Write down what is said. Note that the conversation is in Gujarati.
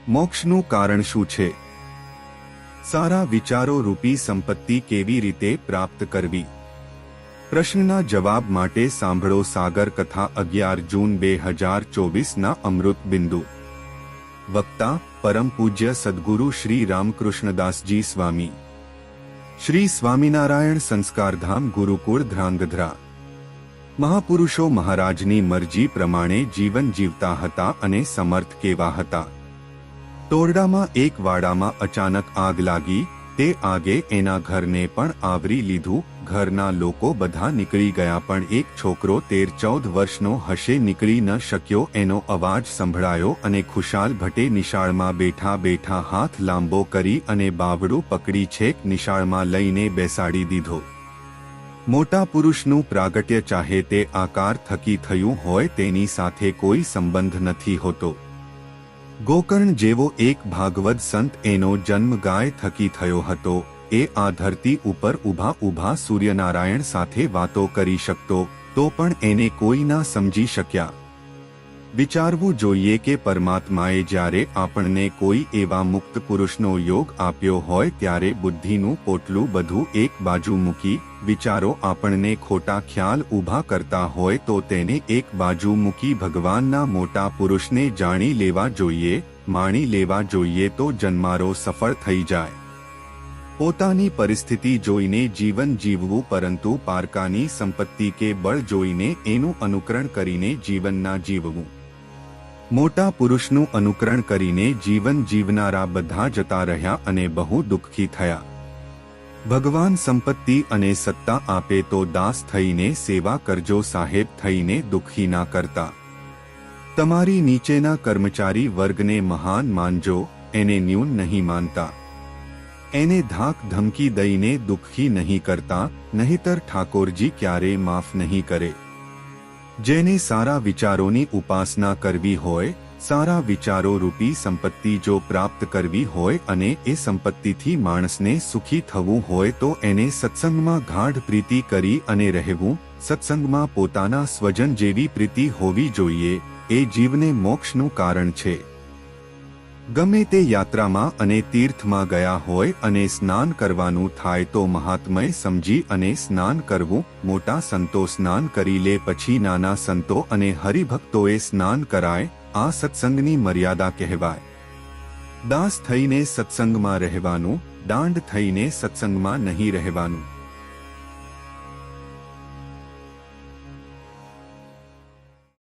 મોક્ષનું કારણ શું છે? સારા વિચારો રૂપી સંપત્તિ કેવી રીતે પ્રાપ્ત કરવી? પ્રશ્નના જવાબ માટે સાંભળો સાગર કથા 11 જૂન 2024 અમૃત બિંદુ. વક્તા પરમ પૂજ્ય સદ્ગુરુ શ્રી રામકૃષ્ણદાસજી સ્વામી. શ્રી સ્વામિનારાયણ સંસ્કારધામ ગુરુકુળ ધ્રાંગધ્રા. મહાપુરુષો મહારાજની મરજી પ્રમાણે જીવન જીવતા હતા અને સમર્થ કેવા હતા. તોરડામાં એક વાડામાં અચાનક આગ લાગી. તે આગે એના ઘરને પણ આવરી લીધું. ઘરના લોકો બધા નીકળી ગયા, પણ એક છોકરો 13-14 વર્ષનો હશે નીકળી ન શક્યો. એનો અવાજ સંભળાયો અને ખુશાલ ભટ્ટે નિશાળમાં બેઠા બેઠા હાથ લાંબો કરી અને બાવડું પકડી છેક નિશાળમાં લઈને બેસાડી દીધો. મોટા પુરુષનું પ્રાગટ્ય ચાહે તે આકાર થકી થયું હોય તેની સાથે કોઈ સંબંધ નથી હોતો. ગોકર્ણ જેવો એક ભાગવત સંત એનો જન્મ ગાય થકી થયો હતો. એ આ ધરતી ઉપર ઊભા ઊભા સૂર્યનારાયણ સાથે વાતો કરી શકતો, તો પણ એને કોઈ ના સમજી શક્યા. વિચારવું જોઈએ કે પરમાત્માએ જ્યારે આપણને કોઈ એવા મુક્ત પુરુષનો યોગ આપ્યો હોય ત્યારે બુદ્ધિનું પોટલું બધું એક બાજુ મૂકી વિચારો આપણને ખોટા ખ્યાલ ઊભા કરતા હોય તો તેને એક બાજુ મૂકી ભગવાનના મોટા પુરુષને જાણી લેવા જોઈએ, માણી લેવા જોઈએ, તો જન્મારો સફળ થઈ જાય. પોતાની પરિસ્થિતિ જોઈને જીવન જીવવું, પરંતુ પારકાની સંપત્તિ કે બળ જોઈને એનું અનુકરણ કરીને જીવન ના જીવવું. મોટા પુરુષનું અનુકરણ કરીને જીવન જીવનારા બધા જતા રહ્યા અને બહુ દુઃખી થયા. ભગવાન સંપત્તિ અને સત્તા આપે તો દાસ થઈને સેવા કરજો, સાહેબ થઈને દુઃખી ના કરતા. તમારી નીચેના કર્મચારી વર્ગને મહાન માનજો, એને ન્યૂન નહીં માનતા. એને ધાક ધમકી દઈને દુઃખી નહીં કરતા, નહીતર ઠાકોરજી ક્યારે માફ નહીં કરે. જેને સારા વિચારોની ઉપાસના કરવી હોય, સારા વિચારો રૂપી સંપત્તિ જો પ્રાપ્ત કરવી હોય અને એ સંપત્તિથી માણસને સુખી થવું હોય તો એને સત્સંગમાં ગાઢ પ્રીતિ કરી અને રહેવું. સત્સંગમાં પોતાના સ્વજન જેવી પ્રીતિ હોવી જોઈએ. એ જીવને મોક્ષનું કારણ છે. ગમે તે યાત્રામાં અને તીર્થમાં ગયા હોય અને સ્નાન કરવાનું થાય તો મહાત્મય સમજી અને સ્નાન કરવું. મોટા સંતો સ્નાન કરી લે પછી નાના સંતો અને હરિભક્તોએ સ્નાન કરાય. આ સત્સંગની મર્યાદા કહેવાય. દાસ થઈને સત્સંગમાં રહેવાનું, દાંડ થઈને સત્સંગમાં નહીં રહેવાનું.